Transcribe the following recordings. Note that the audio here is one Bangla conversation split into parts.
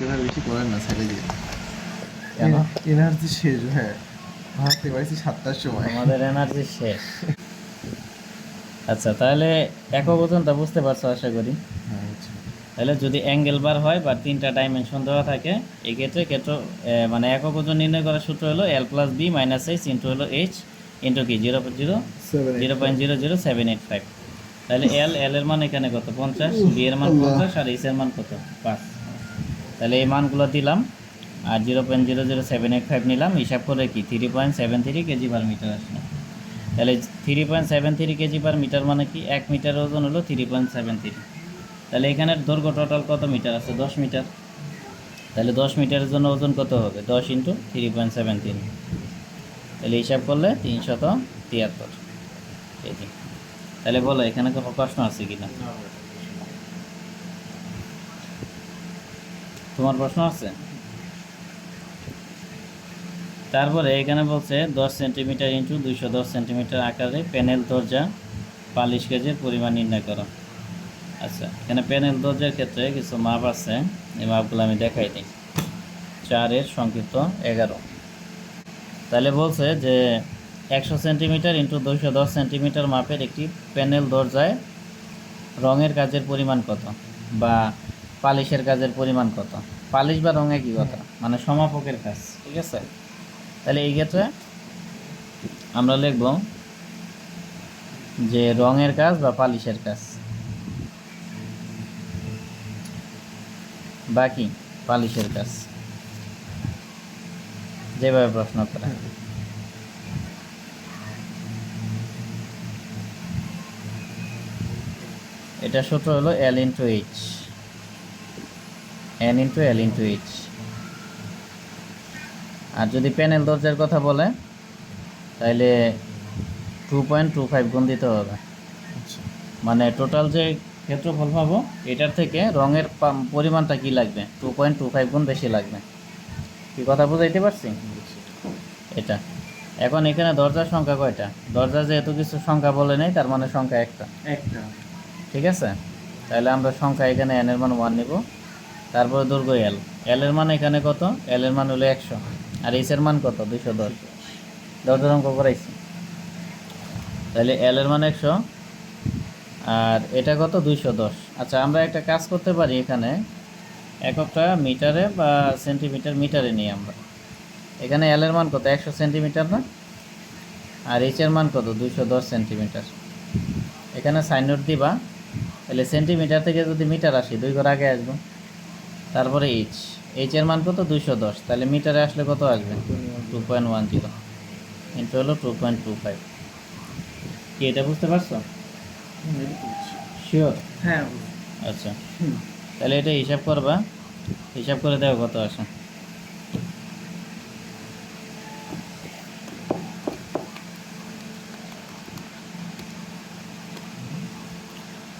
এবার বেশি করেন না, ছেড়ে দিয়ে। কেন? এনার্জি শেষ। হ্যাঁ, ভাবতে পারছি 7টার সময়। আমাদের এনার্জি শেষ। আচ্ছা, তাহলে একক ওজনটা বুঝতে পারছো আশা করি। হ্যাঁ, আচ্ছা। তাহলে যদি অ্যাঙ্গেল বার হয় বা তিনটা ডাইমেনশন দেওয়া থাকে, এই ক্ষেত্রে মানে একক ওজন নির্ণয় করার সূত্র হলো L+B-H ইন্টু হলো H ইন্টু কি 0.00785। তাহলে এল এর মান এখানে কত 50, বি এর মান আল্লাহ। 50 আর এইচ এর মান কত 5। তাহলে এই মানগুলো দিলাম আর 0.00785 নিলাম, হিসাব করে কি 3.73 কেজি পার মিটার আসলো। তাহলে 3.73 কেজি পার মিটার মানে কি 1 মিটার ওজন হলো 3.73। তাহলে এখানের দৈর্ঘ্য টোটাল কত মিটার আছে 10 মিটার। তাহলে 10 মিটারের জন্য ওজন কত হবে 10 ইন্টু 3.73। তাহলে হিসাব করলে 373 কেজি। তাহলে বলো এখানে কোনো প্রশ্ন আছে কিনা? তোমার প্রশ্ন আছে? তারপরে এখানে বলছে 10 সেন্টিমিটার ইন্টু 210 সেন্টিমিটার আকারে প্যানেল দরজা পালিশ গেজের পরিমাণ নির্ণয় করো। আচ্ছা, এখানে প্যানেল দরজার ক্ষেত্রে কিছু মাপ আছে, এই মাপগুলো আমি দেখাই দিই। 4 সংক্ষিপ্ত 11। তাহলে বলছে যে 100 সেন্টিমিটার ইন্টু 210 সেন্টিমিটার মাপের একটি প্যানেল দরজায় রঙের কাজের পরিমাণ কত, বা পালিশের কাজের পরিমাণ কত। পালিশ বা রঙে কি কথা, মানে সমাপকের কাজ, ঠিক আছে। তাহলে এই ক্ষেত্রে আমরা লিখব যে রঙের কাজ বা পালিশের কাজ, বাকি পালিশের কাজ, যেভাবে প্রশ্ন করে। এটা সূত্র হলো L into h, N into L into h. আর যদি প্যানেল দরজার কথা বলে তাহলে 2.25 গুণ দিতে হবে। মানে টোটাল যে ক্ষেত্রফল পাবো এটার থেকে রঙের পরিমাণটা কি লাগবে 2.25 গুণ বেশি লাগবে। কি কথা বুঝাইতে পারছি? এটা এখন এখানে দরজার সংখ্যা কয়টা, দরজা যেহেতু কিছু সংখ্যা বলে নেই তার মানে সংখ্যা একটা। ঠিক আছে, তাহলে আমরা সংখ্যা এখানে n এর মান 1 নিব। তারপরে দৈর্ঘ্য L, L এর মান এখানে কত, L এর মান হলো 100 আর H এর মান কত 210। দরজার অঙ্ক করাইছি। তাহলে L এর মান 100 আর এটা কত 210। আচ্ছা, আমরা একটা কাজ করতে পারি, এখানে এককটা মিটারে বা সেন্টিমিটার, মিটারে নিই আমরা। এখানে L এর মান কত 100 সেন্টিমিটার না, আর H এর মান কত 210 সেন্টিমিটার। এখানে সাইন নোট দিবা, তাহলে সেন্টিমিটার থেকে যদি মিটার আসি 2 ঘর আগে আসবো। তারপরে H এর মান কত 210, তাহলে মিটারে আসলে কত আসবে 2.10 ইন্টু হলো 2.25। কি এটা বুঝতে পারছো? শিওর? হ্যাঁ। আচ্ছা, তাহলে এটা হিসাব করবা, হিসাব করে দেখো কত আসে।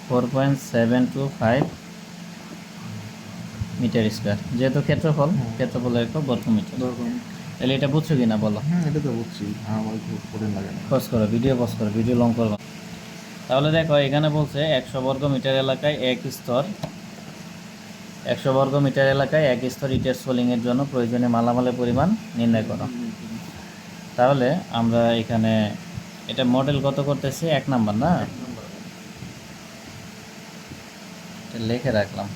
4.725 মিটার স্কোয়ার, যেহেতু ক্ষেত্রফল, ক্ষেত্রফলের একক বর্গ মিটার। তাহলে এটা বুঝছো কিনা বলো? হ্যাঁ, এটা তো বুঝছি। আমার খুব কঠিন লাগে না। পজ করো, ভিডিও পজ করো, ভিডিও লং করো। তাহলে দেখো এখানে বলছে 100 বর্গ মিটার এলাকায় এক স্তর, 100 বর্গ মিটার এলাকায় এক স্তর ইটের সোলিংয়ের জন্য প্রয়োজনীয় মালামালের পরিমাণ নির্ণয় করো। তাহলে আমরা এখানে এটা মডেল কত করতেছি 1 নাম্বার না, এটা লিখে রাখলাম।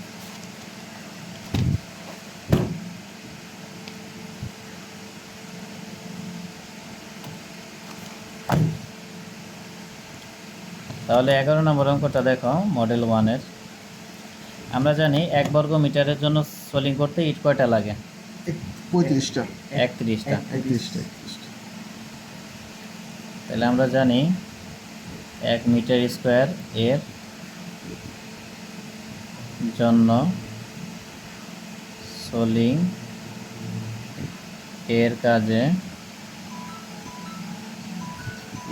তাহলে 11 নম্বর অঙ্কটা দেখো মডেল 1-এর। আমরা জানি 1 বর্গ মিটারের জন্য সোলিং করতে ইট কয়টা লাগে 35টা। 31টা। 31টা। তাহলে আমরা জানি 1 মিটার স্কোয়ার এর জন্য সোলিং এর কাজে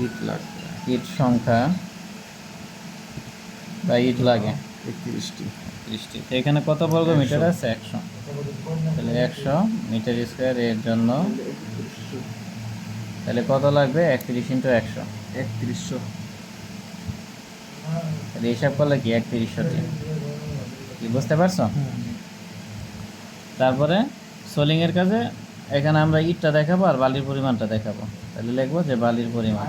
ইট লাগবে। ইট সংখ্যা বা ইট লাগে 31টি। তো এখানে কত বর্গ মিটার আছে 100। তাহলে 100 মিটার স্কোয়ার এর জন্য তাহলে কত লাগবে 31 ইন্টু 100। 3100। তাহলে হিসাব করলে কি 3100 কি বুঝতে পারছো? তারপরে সোলিংয়ের কাজে এখানে আমরা ইটটা দেখাবো আর বালির পরিমাণটা দেখাবো। তাহলে লিখবো যে বালির পরিমাণ।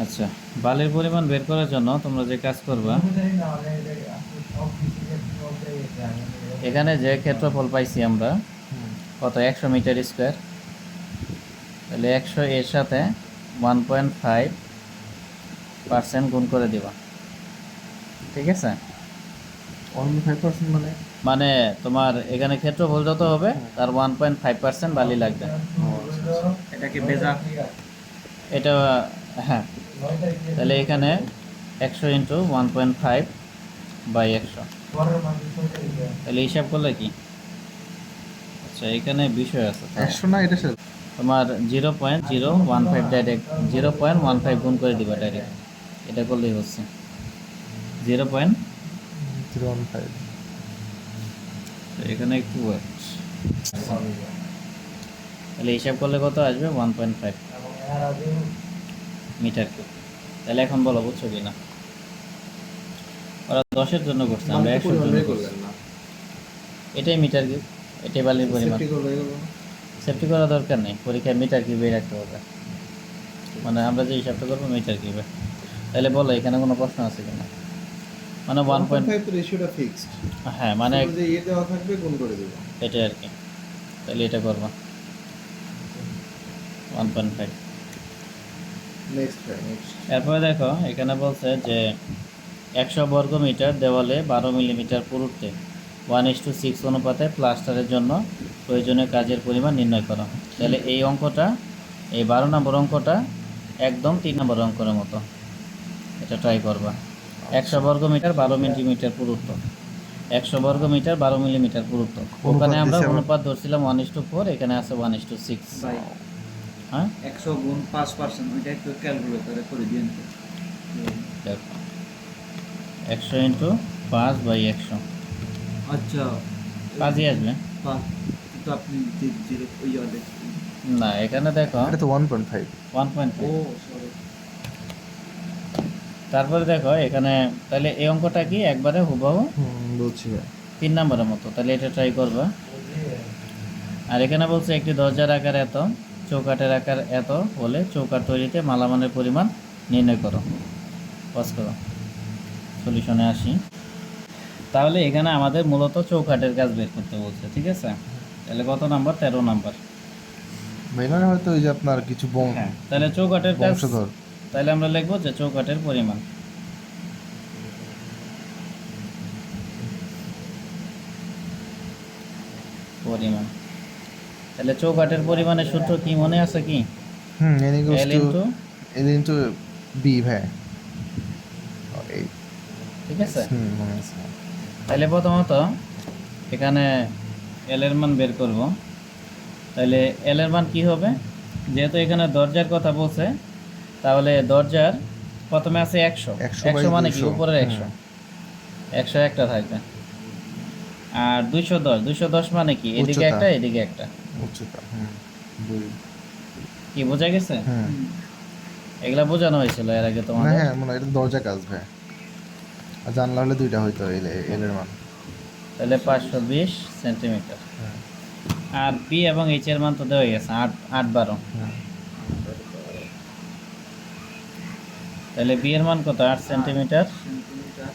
আচ্ছা, বালির পরিমাণ বের করার জন্য তোমরা যে কাজ করবা, এখানে যে ক্ষেত্রফল পাইছি আমরা কত 100 মিটার স্কোয়ার, তাহলে 100 এর সাথে 1.5% গুণ করে দিবা। ঠিক আছে, 1.5% মানে মানে তোমার এখানে ক্ষেত্রফল যত হবে তার 1.5% বালি লাগবে। এটাকে ভেজা এটা হ্যাঁ, তাহলে এখানে 100 ইন্টু 1.5 বাই 100, তাহলে হিসাব করলে কি? আচ্ছা, এখানে বিষয় আছে তো। 100 না, এটা স্যার তোমার 0.015 ডাইরেক্ট 0.15 গুণ করে দিবা ডাইরেক্ট, এটা করলেই হচ্ছে 0. 0.15। এখানে একটু wait। তাহলে হিসাব করলে কত আসবে? 1.5 মিটার কিউব। তাহলে এখন বলো বুঝছো কি না? ওরা 10-এর জন্য করছে, আমরা 100-এর জন্য করছি। এটাই মিটার কিউব, এটাই বালির পরিমাণ। সেফটি করা দরকার নেই, পরীক্ষায় মিটার কিউবে রাখতে হবে, মানে আমরা যে হিসাবটা করবো মিটার কিউবে। তাহলে বলো এখানে কোনো প্রশ্ন আছে কিনা? মানে 1.5 রেশিওটা ফিক্সড। হ্যাঁ, মানে যে ইয়ে দেওয়া থাকবে গুণ করে দেব। এটাই আর কি। তাহলে এটা করবো 1.5। নেক্সট। এরপরে দেখো এখানে বলছে যে 100 বর্গ মিটার দেওয়ালে 12 মিলিমিটার পুরুত্বে 1:6 অনুপাতে প্লাস্টারের জন্য প্রয়োজনীয় কাজের পরিমাণ নির্ণয় করা। তাহলে এই অঙ্কটা, এই 12 নম্বর অঙ্কটা একদম 3 নম্বর অঙ্কের মতো, এটা ট্রাই করবা। 100 বর্গ মিটার 12 মিলিমিটার পুরুত্ব, 100 বর্গ মিটার 12 মিলিমিটার পুরুত্ব। ওখানে আমরা অনুপাত ধরছিলাম 1:4, এখানে আছে 1:6। ভাই হ্যাঁ, 100 গুণ 5%, ওইটা একটু ক্যালকুলেটরে করে দিন তো। দেখো 100 ইন্টু 5 বাই 100, আচ্ছা, 5ই আসবে। তো আপনি জিরো ইয়া দেখছেন। না, এখানে দেখো এটা তো 1.5। 1.5। ও সরি, তারপরে দেখো এখানে, তাহলে এই অঙ্কটা কি একবারে হুবহু বলছি ভাই। 3 নম্বরের মতো, তাহলে এটা ট্রাই করবা। আর এখানে বলছে একটি দরজার আকার এত, চৌকাঠের আকার এত হলে চৌকাঠ তৈরিতে মালামালের পরিমাণ নির্ণয় করো। পজ করো, সলিউশনে আসি। তাহলে এখানে আমাদের মূলত চৌকাঠের কাজ বের করতে বলছে, ঠিক আছে? তাহলে কত নাম্বার? 13 নাম্বার। মানে হয়তো ওই যে আপনার কিছু হ্যাঁ, তাহলে চৌকাঠের কাজ, বংশধর। তাহলে আমরা লিখবো যে চৌকাঠের পরিমাণ। তাহলে চৌকাঠের পরিমাণের সূত্র কি মনে আছে কি? n L into, L into b ভাই। ঠিক আছে? মনে আছে। তাহলে প্রথমত এখানে এল এর মান বের করব। তাহলে এল এর মান কি হবে? যেহেতু এখানে দরজার কথা বলছে, তাহলে দরজার প্রথমে আছে 100। 100 মানে কি? উপরের 100, 100 একটা থাকবে। আর 210 মানে কি? এদিকে একটা, এদিকে একটা। উচ্চতা কি বোঝা গেছে? হুম। এগুলা বোঝানো হয়েছিল এর আগে তোমাদের। হ্যাঁ, মনে হয় এটা দরজা কাজ ভাই। আর জানলা হলে দুইটা হয়তো এল এর মান। তাহলে 520 সেন্টিমিটার। আর বি এবং এইচ এর মান তো দেওয়া গেছে 8-12। তাহলে বি এর মান কত? 8 সেন্টিমিটার।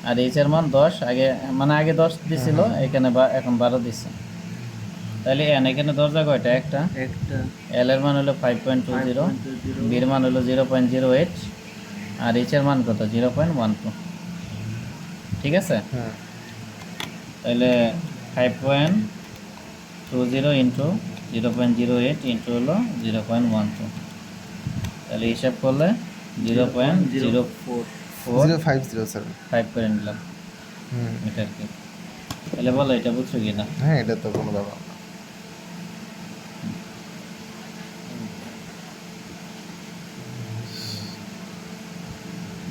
আর এইচ এর মান 10, আগে মানে আগে 10 দিছিল, এখানে এখন 12 দিছে। তাহলে এন, এখানে দরজা কয়টা? একটা। এল এর মান হলো 5.20, বি এর মান হলো 0.08, আর এইচ এর মান কত? 0.12। ঠিক আছে? তাহলে 5.20 ইন্টু 0.08 ইন্টু হলো 0.12, তাহলে হিসাব করলে 0.045 করে নিলাম মিটার কিউব। তাহলে বলো এটা বুঝছো কি না? হ্যাঁ, এটা তো কোনো ব্যাপার না।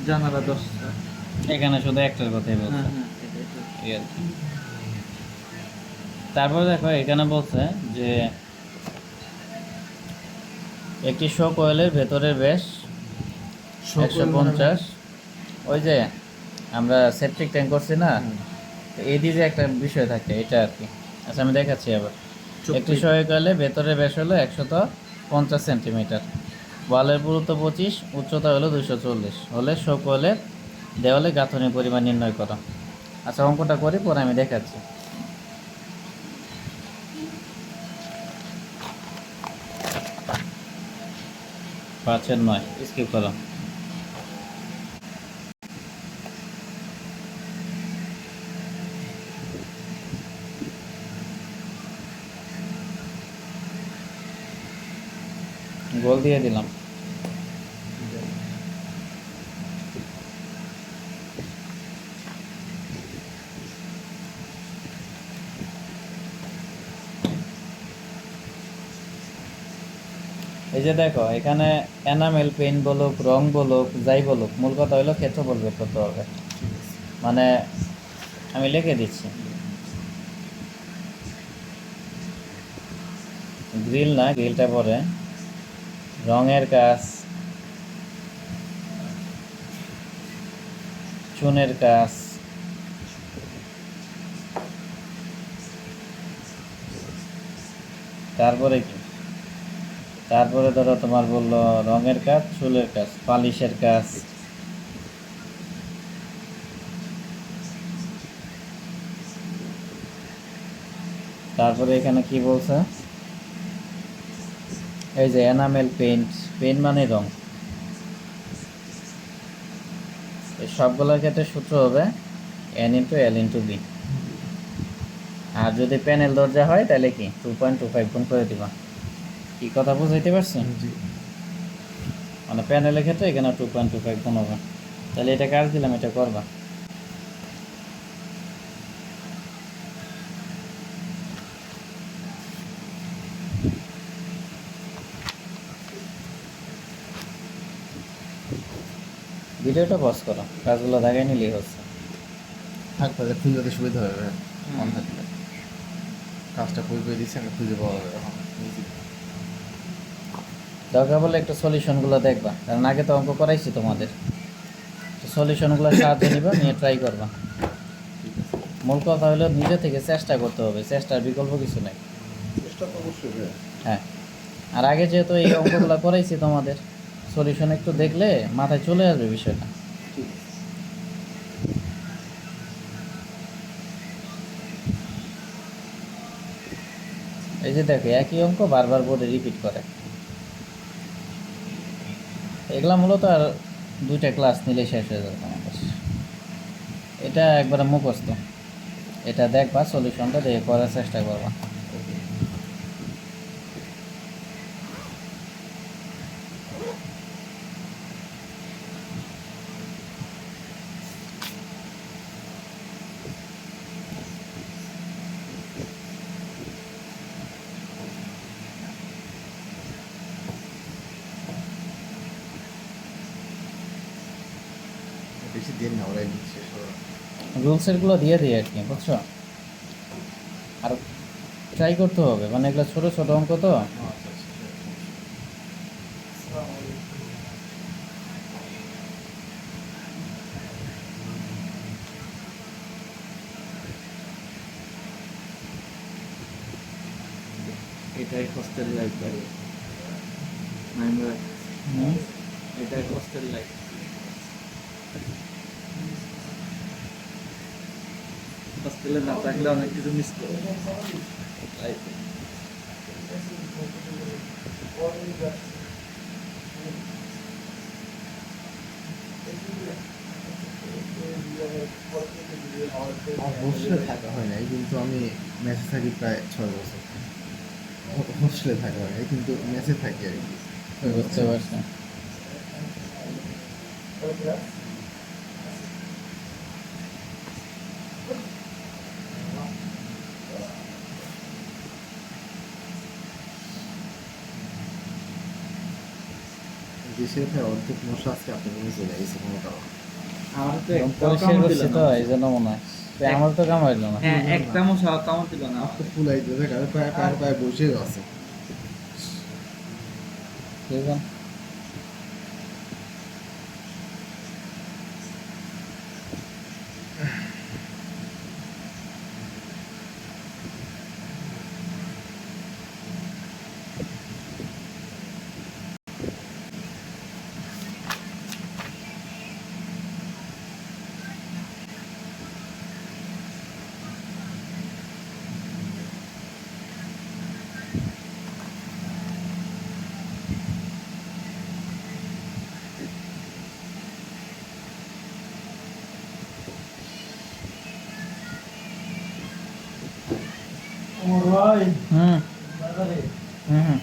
জানালা 10টা, এখানে শুধু একটার কথাই বলছে। এই আর কি। তারপরে দেখো এখানে বলছে যে একটি শো কয়েলের ভেতরের ব্যাস 150, ওই যে আমরা সেপটিক ট্যাঙ্ক করছি না, তো এই দিকে একটা বিষয় থাকে এটা আর কি। আচ্ছা আমি দেখাচ্ছি আবার। একটি সহায়ক হলে ভেতরে ব্যাস হলো 150 সেন্টিমিটার, ওয়ালের পুরুত্ব 25, উচ্চতা হলো 240 হলে সকলের দেওয়ালে গাঁথনির পরিমাণ নির্ণয় করা। আচ্ছা অঙ্কটা করি, পরে আমি দেখাচ্ছি। পাঁচের 9 স্কিপ করো। গোল দিয়ে দিলাম। এই যে দেখো এখানে এনামেল পেইন্ট বলুক, রং বলুক, যাই বলুক, মূল কথা হলো ক্ষেত্রফল বের করতে হবে। মানে আমি লিখে দিচ্ছি, গ্রিল না, গ্রিলটা পরে, রঙের কাজ, চুনের কাজ, তারপরে কি, তারপরে ধরো তোমার বললো রঙের কাজ, চুলের কাজ, পালিশের কাজ, তারপরে এখানে কি বলছে, এই যে এনামেল পেইন্ট, পেইন্ট মানে রং। এই সবগুলোর ক্ষেত্রে সূত্র হবে N × L × B। আর যদি প্যানেল দরজা হয় তাহলে কি 2.25 গুণ করে দিবা। কি কথা বুঝাইতে পারছি? জি। মানে প্যানেলের ক্ষেত্রে এখানে 2.25 গুণ হবে। তাহলে এটা কাজ দিলাম, এটা করবা। ভিডিওটা পজ করো, কাজগুলো দেখাই নিলেই হচ্ছে। থাক তাহলে খুঁজতে সুবিধা হবে, মন থাকলে কাজটা করে দিচ্ছে, আমি খুঁজে পাওয়া যাবে এখন easy। দরকার বলে একটু সলিউশনগুলো দেখবা, কারণ আগে তো অঙ্ক করাইছি তোমাদের। তো সলিউশনগুলো সাহায্য নিবা, নিয়ে ট্রাই করবা। মূল কথা হলো নিজে থেকে চেষ্টা করতে হবে, চেষ্টার বিকল্প কিছু নেই। চেষ্টা তো অবশ্যই হবে। হ্যাঁ, আর আগে যেহেতু এই অঙ্কগুলো করাইছি তোমাদের, সলিউশন একটু দেখলে মাথায় চলে আসবে বিষয়টা। ঠিক আছে। এই যে দেখো একই অঙ্ক বারবার বোর্ডে রিপিট করে। এগুলা মূলত আর 2টা ক্লাস নিলে শেষ হয়ে যাবে আমাদের। এটা একবারে মুখস্থ, এটা দেখবা, সলিউশনটা দেখে করার চেষ্টা করবা। বেশি দিন না, ওরাই শেষ হবে। রুলসেরগুলো দিয়ে দিই আর কি, বুঝছো? আর ট্রাই করতে হবে, মানে এগুলো ছোটো ছোটো অঙ্ক তো। এটাই হোস্টেল লাইফ ভাই, এটাই হোস্টেল লাইফ। হোস্টেলে না থাকলে অনেক কিছু মিস করে লাইফে। হোস্টেলে থাকা হয় নাই, কিন্তু আমি মেসে থাকি প্রায় 6 বছর। হোস্টেলে থাকা হয় নাই, কিন্তু মেসে থাকি আর কি। বুঝতে পারছি। দেশের প্রায় অর্ধেক মশা আজকে আপনার মনে চলে গেছে কোনো কারণে। আমার তো এবং একটাও পরিষ্কার কামড় দিল করছি তো, না। এই জন্য মনে হয়। তো আমার তো কামাইলো না। হ্যাঁ, একটা মশা কামড় দিল না। তো ফুলাই দেবে, কারণ প্রায় প্রায় প্রায় বসেও আছে। ঠিক আছে। হুম হুম হুম